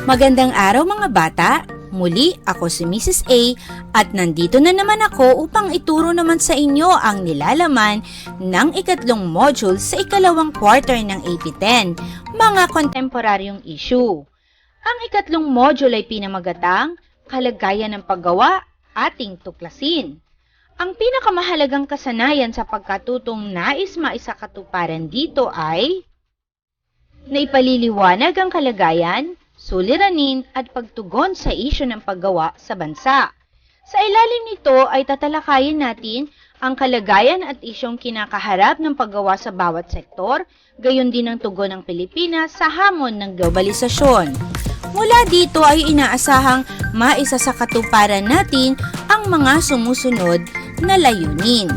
Magandang araw mga bata! Muli ako si Mrs. A at nandito na naman ako upang ituro naman sa inyo ang nilalaman ng ikatlong module sa ikalawang quarter ng AP10, mga kontemporaryong issue. Ang ikatlong module ay pinamagatang kalagayan ng paggawa, ating tuklasin. Ang pinakamahalagang kasanayan sa pagkatutong nais maisakatuparan dito ay naipaliliwanag ang kalagayan, suliranin at pagtugon sa isyu ng paggawa sa bansa. Sa ilalim nito ay tatalakayin natin ang kalagayan at isyong kinakaharap ng paggawa sa bawat sektor, gayon din ang tugon ng Pilipinas sa hamon ng globalisasyon. Mula dito ay inaasahang maisasakatuparan natin ang mga sumusunod na layunin.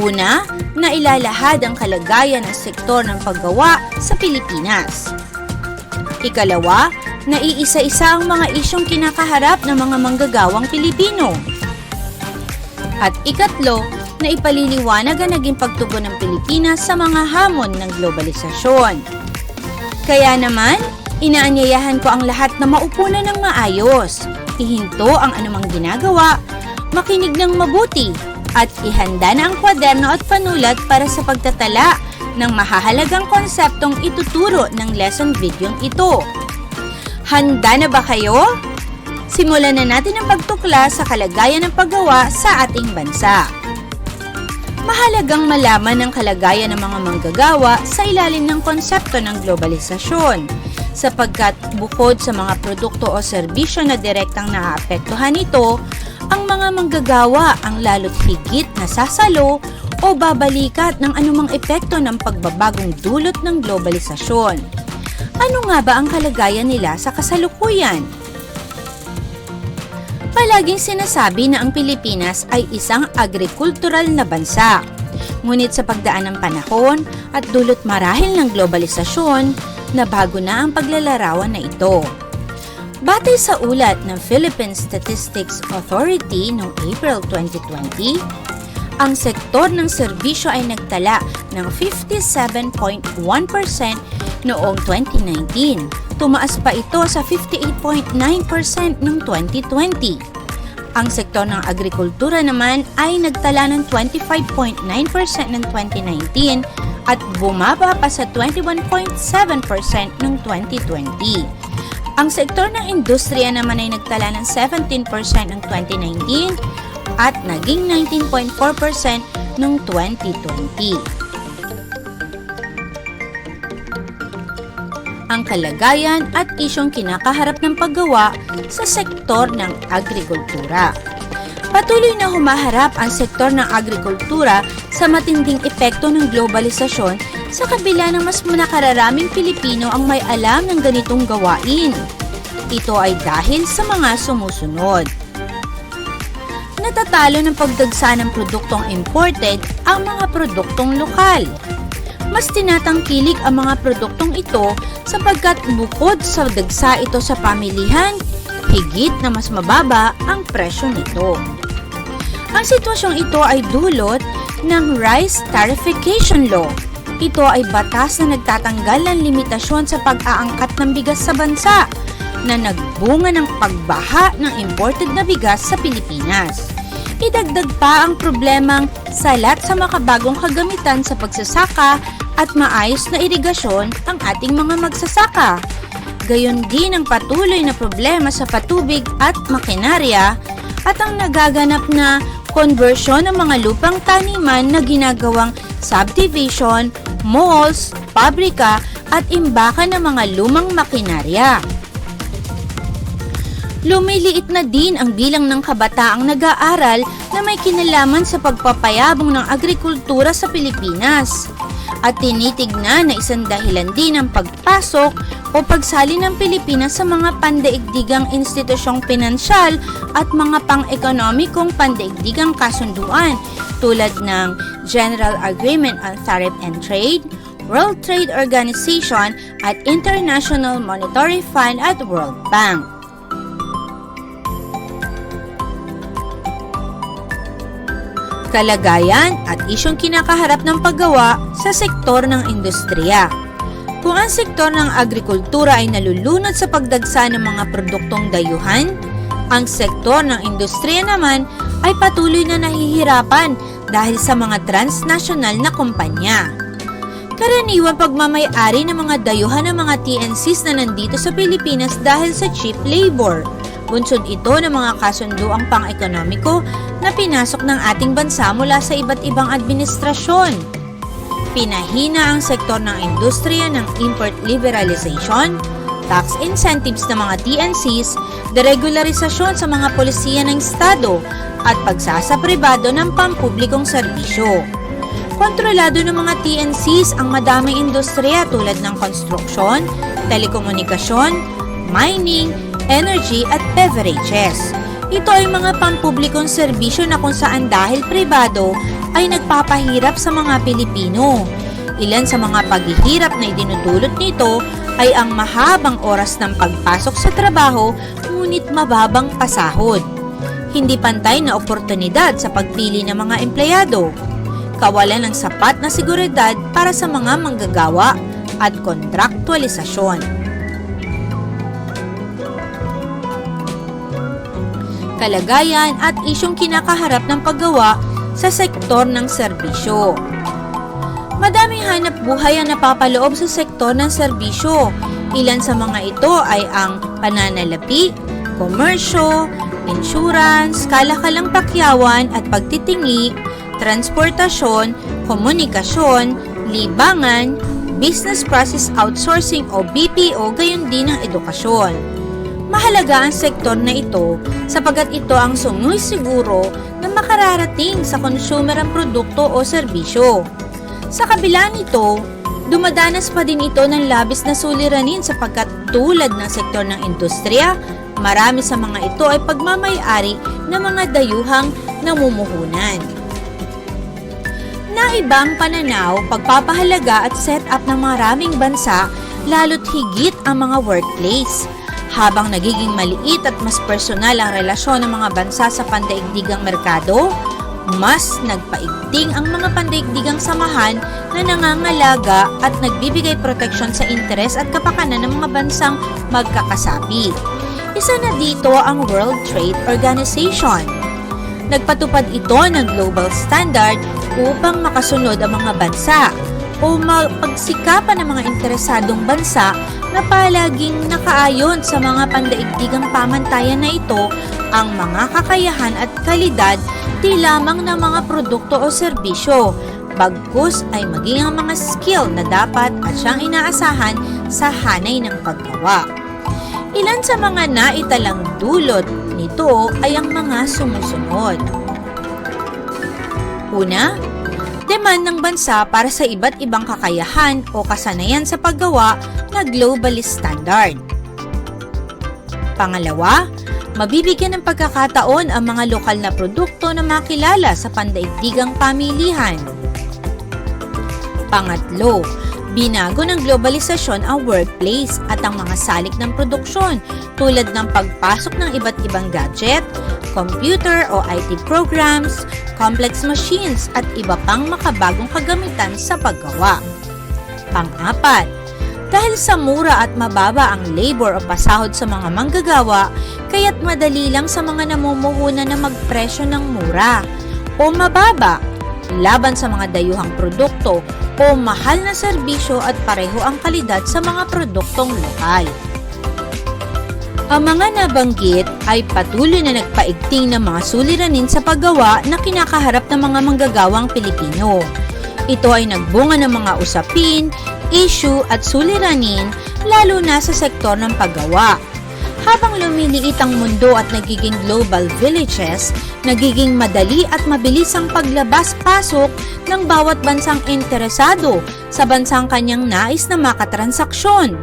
Una, nailalahad ang kalagayan ng sektor ng paggawa sa Pilipinas. Ikalawa, naiisa-isa ang mga isyong kinakaharap ng mga manggagawang Pilipino. At ikatlo, na ipaliliwanag ang naging pagtugon ng Pilipinas sa mga hamon ng globalisasyon. Kaya naman, inaanyayahan ko ang lahat na maupo na ng maayos, ihinto ang anumang ginagawa, makinig ng mabuti, at ihanda na ang kwaderno at panulat para sa pagtatala ng mahahalagang konseptong ituturo ng lesson video ito. Handa na ba kayo? Simulan na natin ang pagtukla sa kalagayan ng paggawa sa ating bansa. Mahalagang malaman ang kalagayan ng mga manggagawa sa ilalim ng konsepto ng globalisasyon, sapagkat bukod sa mga produkto o serbisyo na direktang naaapektuhan nito, ang mga manggagawa ang lalo't higit na sasalo o babalikat ng anumang epekto ng pagbabagong dulot ng globalisasyon. Ano nga ba ang kalagayan nila sa kasalukuyan? Palaging sinasabi na ang Pilipinas ay isang agrikultural na bansa. Ngunit sa pagdaan ng panahon at dulot marahil ng globalisasyon, nabago na ang paglalarawan na ito. Batay sa ulat ng Philippine Statistics Authority noong April 2020, ang sektor ng serbisyo ay nagtala ng 57.1% noong 2019. Tumaas pa ito sa 58.9% noong 2020. Ang sektor ng agrikultura naman ay nagtala ng 25.9% noong 2019 at bumaba pa sa 21.7% noong 2020. Ang sektor ng industriya naman ay nagtala ng 17% noong 2019 at naging 19.4% noong 2020. Ang kalagayan at isyong kinakaharap ng paggawa sa sektor ng agrikultura. Patuloy na humaharap ang sektor ng agrikultura sa matinding epekto ng globalisasyon sa kabila ng mas nakararaming Pilipino ang may alam ng ganitong gawain. Ito ay dahil sa mga sumusunod. Natatalo ng pagdagsa ng produktong imported ang mga produktong lokal. Mas tinatangkilik ang mga produktong ito sapagkat bukod sa dagsa ito sa pamilihan, higit na mas mababa ang presyo nito. Ang sitwasyong ito ay dulot ng Rice Tarification Law. Ito ay batas na nagtatanggal ng limitasyon sa pag-aangkat ng bigas sa bansa na nagbunga ng pagbaha ng imported na bigas sa Pilipinas. Idagdag pa ang problemang salat sa makabagong kagamitan sa pagsasaka at maayos na irigasyon ang ating mga magsasaka. Gayon din ang patuloy na problema sa patubig at makinarya at ang nagaganap na konversyon ng mga lupang taniman na ginagawang subdivision, malls, pabrika at imbakan ng mga lumang makinarya. Lumiliit na din ang bilang ng kabataang nag-aaral na may kinalaman sa pagpapayabong ng agrikultura sa Pilipinas. At tinitignan na isang dahilan din ang pagpasok o pagsali ng Pilipinas sa mga pandaigdigang institusyong pinansyal at mga pang-ekonomikong pandaigdigang kasunduan tulad ng General Agreement on Tariff and Trade, World Trade Organization at International Monetary Fund at World Bank. Kalagayan at isyong kinakaharap ng paggawa sa sektor ng industriya. Kung ang sektor ng agrikultura ay nalulunod sa pagdagsa ng mga produktong dayuhan, ang sektor ng industriya naman ay patuloy na nahihirapan dahil sa mga transnasyonal na kumpanya. Karaniwang pagmamay-ari ng mga dayuhan ng mga TNCs na nandito sa Pilipinas dahil sa cheap labor. Bunsod ito ng mga kasunduang pang-ekonomiko na pinasok ng ating bansa mula sa iba't ibang administrasyon. Pinahina ang sektor ng industriya ng import liberalization, tax incentives ng mga TNCs, deregularisasyon sa mga polisiya ng Estado, at pagsasapribado ng pampublikong serbisyo. Kontrolado ng mga TNCs ang madaming industriya tulad ng konstruksyon, telekomunikasyon, mining, energy at beverages. Ito ay mga pampublikong serbisyo na kung saan dahil pribado ay nagpapahirap sa mga Pilipino. Ilan sa mga paghihirap na idinudulot nito ay ang mahabang oras ng pagpasok sa trabaho ngunit mababang pasahod. Hindi pantay na oportunidad sa pagpili ng mga empleyado. Kawalan ng sapat na seguridad para sa mga manggagawa at kontraktualisasyon. Kalagayan at isyong kinakaharap ng paggawa sa sektor ng serbisyo. Madaming hanap buhay ang napapaloob sa sektor ng serbisyo. Ilan sa mga ito ay ang pananalapi, komersyo, insurance, kalakalang pakyawan at pagtitingi, transportasyon, komunikasyon, libangan, business process outsourcing o BPO, gayon din ang edukasyon. Mahalaga ang sektor na ito sapagkat ito ang sumusiguro na makararating sa consumer ang produkto o serbisyo. Sa kabila nito, dumadanas pa din ito ng labis na suliranin sapagkat tulad ng sektor ng industriya, marami sa mga ito ay pagmamay-ari ng mga dayuhang namumuhunan. Naibang pananaw, pagpapahalaga at set-up ng maraming bansa, lalo't higit ang mga workplace. Habang nagiging maliit at mas personal ang relasyon ng mga bansa sa pandaigdigang merkado, mas nagpaigting ang mga pandaigdigang samahan na nangangalaga at nagbibigay proteksyon sa interes at kapakanan ng mga bansang magkakasapi. Isa na dito ang World Trade Organization. Nagpatupad ito ng global standard upang makasunod ang mga bansa o mapagsikapan ng mga interesadong bansa na palaging nakaayon sa mga pandaigdigang pamantayan na ito ang mga kakayahan at kalidad di lamang ng mga produkto o serbisyo, bagkus ay maging ang mga skill na dapat at siyang inaasahan sa hanay ng paggawa. Ilan sa mga naitalang dulot nito ay ang mga sumusunod. Una, demand ng bansa para sa iba't ibang kakayahan o kasanayan sa paggawa na globalist standard. Pangalawa, mabibigyan ng pagkakataon ang mga lokal na produkto na makilala sa pandaigdigang pamilihan. Pangatlo, binago ng globalisasyon ang workplace at ang mga salik ng produksyon tulad ng pagpasok ng iba't ibang gadget, computer o IT programs, complex machines at iba pang makabagong kagamitan sa paggawa. Pang-apat, dahil sa mura at mababa ang labor o pasahod sa mga manggagawa, kaya't madali lang sa mga namumuhunan na magpresyo ng mura o mababa laban sa mga dayuhang produkto o mahal na serbisyo at pareho ang kalidad sa mga produktong lokal. Ang mga nabanggit ay patuloy na nagpaigting ng mga suliranin sa paggawa na kinakaharap ng mga manggagawang Pilipino. Ito ay nagbunga ng mga usapin, issue at suliranin lalo na sa sektor ng paggawa. Habang lumiliit ang mundo at nagiging global villages, nagiging madali at mabilis ang paglabas-pasok ng bawat bansang interesado sa bansang kanyang nais na makatransaksyon.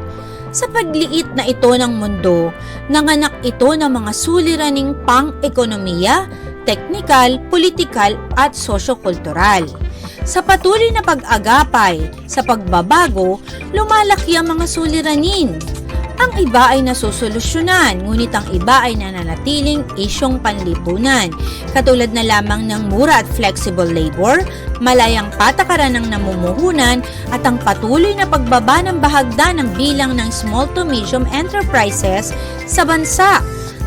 Sa pagliit na ito ng mundo, nanganak ito ng mga suliraning pang-ekonomiya, teknikal, politikal at sosyo-kultural. Sa patuloy na pag-agapay sa pagbabago, lumalaki ang mga suliranin. Ang iba ay nasusolusyonan, ngunit ang iba ay nananatiling isyong panlipunan, katulad na lamang ng mura at flexible labor, malayang patakaran ng namumuhunan, at ang patuloy na pagbaba ng bahagda ng bilang ng small to medium enterprises sa bansa.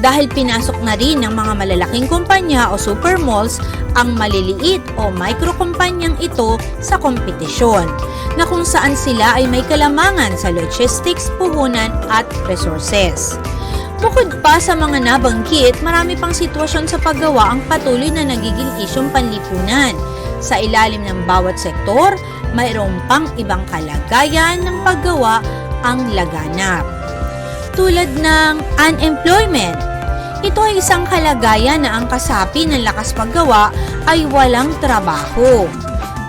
Dahil pinasok na rin ng mga malalaking kumpanya o supermalls ang maliliit o microkumpanyang ito sa kompetisyon, na kung saan sila ay may kalamangan sa logistics, puhunan at resources. Bukod pa sa mga nabanggit, marami pang sitwasyon sa paggawa ang patuloy na nagiging isyong panlipunan. Sa ilalim ng bawat sektor, mayroong pang ibang kalagayan ng paggawa ang laganap. Tulad ng unemployment. Ito ay isang kalagayan na ang kasapi ng lakas paggawa ay walang trabaho.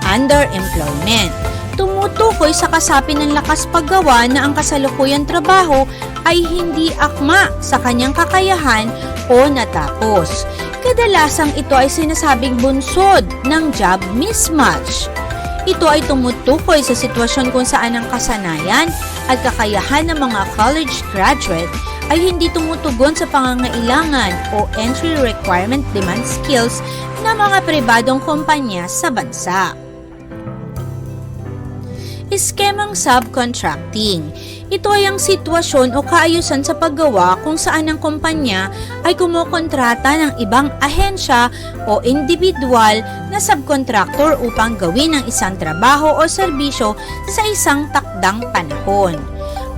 Underemployment. Tumutukoy sa kasapi ng lakas paggawa na ang kasalukuyang trabaho ay hindi akma sa kanyang kakayahan o natapos. Kadalasang ito ay sinasabing bunsod ng job mismatch. Ito ay tumutukoy sa sitwasyon kung saan ang kasanayan at kakayahan ng mga college graduate ay hindi tumutugon sa pangangailangan o entry requirement demand skills ng mga pribadong kumpanya sa bansa. Eskemang subcontracting. Ito ay ang sitwasyon o kaayusan sa paggawa kung saan ang kumpanya ay kumukontrata ng ibang ahensya o individual na subcontractor upang gawin ang isang trabaho o serbisyo sa isang takdang panahon.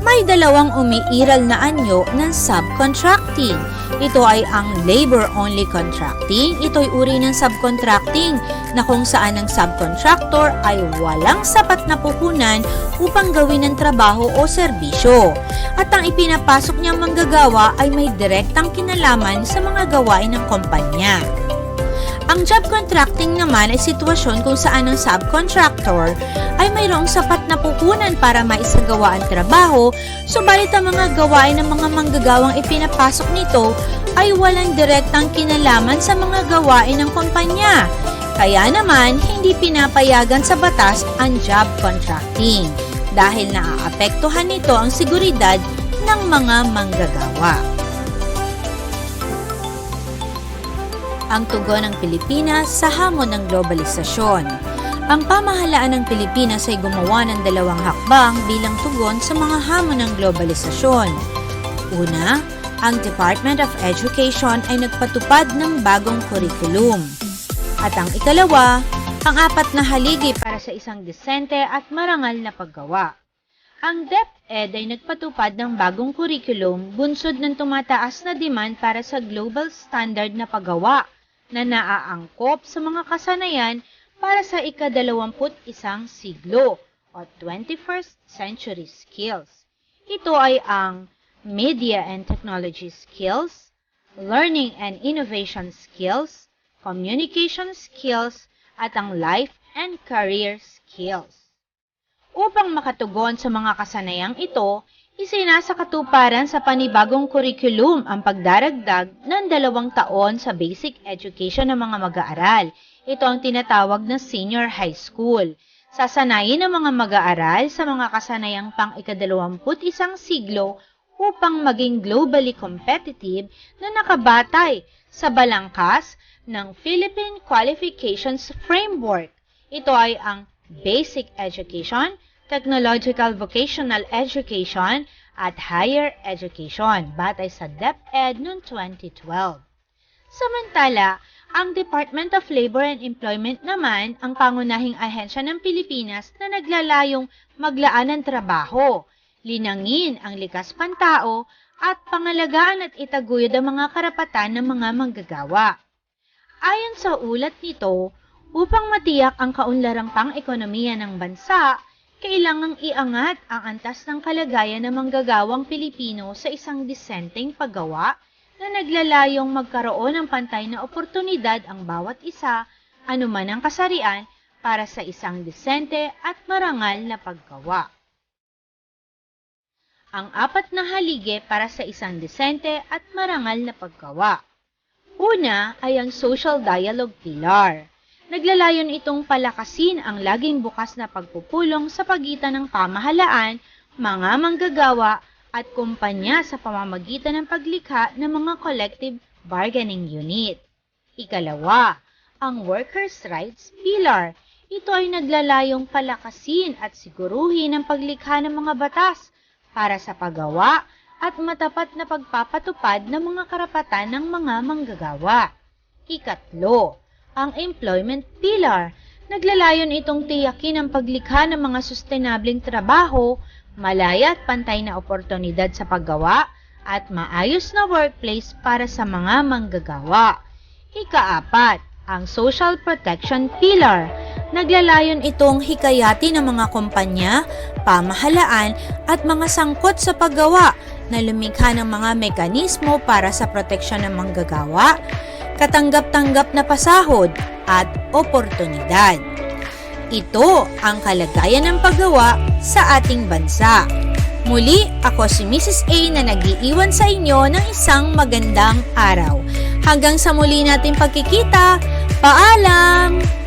May dalawang umiiral na anyo ng subcontracting. Ito ay ang labor-only contracting. Ito ay uri ng subcontracting na kung saan ang subcontractor ay walang sapat na puhunan upang gawin ang trabaho o serbisyo. At ang ipinapasok niyang manggagawa ay may direktang kinalaman sa mga gawain ng kumpanya. Ang job contracting naman ay sitwasyon kung saan ang subcontractor ay mayroong sapat na puhunan para maisagawa ang trabaho, subalit ang mga gawain ng mga manggagawang ipinapasok nito ay walang direktang kinalaman sa mga gawain ng kumpanya. Kaya naman, hindi pinapayagan sa batas ang job contracting dahil naaapektuhan nito ang seguridad ng mga manggagawa. Ang tugon ng Pilipinas sa hamon ng globalisasyon. Ang pamahalaan ng Pilipinas ay gumawa ng dalawang hakbang bilang tugon sa mga hamon ng globalisasyon. Una, ang Department of Education ay nagpatupad ng bagong kurikulum. At ang ikalawa, ang apat na haligi para sa isang disente at marangal na paggawa. Ang DepEd ay nagpatupad ng bagong kurikulum bunsod ng tumataas na demand para sa global standard na paggawa na naaangkop sa mga kasanayan para sa ika-21 siglo o 21st century skills. Ito ay ang media and technology skills, learning and innovation skills, communication skills, at ang life and career skills. Upang makatugon sa mga kasanayang ito, isinasakatuparan sa panibagong kurikulum ang pagdaragdag ng 2 taon sa basic education ng mga mag-aaral. Ito ang tinatawag na senior high school. Sasanayin ng mga mag-aaral sa mga kasanayang pang ika-21 siglo upang maging globally competitive na nakabatay sa balangkas ng Philippine Qualifications Framework. Ito ay ang basic education, technological vocational education, at higher education, batay sa DepEd noong 2012. Samantala, ang Department of Labor and Employment naman ang pangunahing ahensya ng Pilipinas na naglalayong maglaan ng trabaho, linangin ang likas pantao, at pangalagaan at itaguyod ang mga karapatan ng mga manggagawa. Ayon sa ulat nito, upang matiyak ang kaunlarang pang-ekonomiya ng bansa, kailangang iangat ang antas ng kalagayan ng manggagawang Pilipino sa isang disenteng paggawa na naglalayong magkaroon ng pantay na oportunidad ang bawat isa, anuman ang kasarian, para sa isang disente at marangal na paggawa. Ang 4 na haligi para sa isang disente at marangal na paggawa. Una ay ang social dialogue pillar. Naglalayon itong palakasin ang laging bukas na pagpupulong sa pagitan ng pamahalaan, mga manggagawa, at kumpanya sa pamamagitan ng paglikha ng mga collective bargaining unit. Ikalawa, ang workers' rights pillar. Ito ay naglalayong palakasin at siguruhin ang paglikha ng mga batas para sa paggawa at matapat na pagpapatupad ng mga karapatan ng mga manggagawa. Ikatlo, ang employment pillar. Naglalayon itong tiyakin ang paglikha ng mga sustainableng trabaho, malaya at pantay na oportunidad sa paggawa, at maayos na workplace para sa mga manggagawa. Ikaapat, ang social protection pillar. Naglalayon itong hikayati ng mga kumpanya, pamahalaan at mga sangkot sa paggawa na lumikha ng mga mekanismo para sa proteksyon ng manggagawa, katanggap-tanggap na pasahod at oportunidad. Ito ang kalagayan ng paggawa sa ating bansa. Muli, ako si Mrs. A na nag-iiwan sa inyo ng isang magandang araw. Hanggang sa muli nating pagkikita, paalam!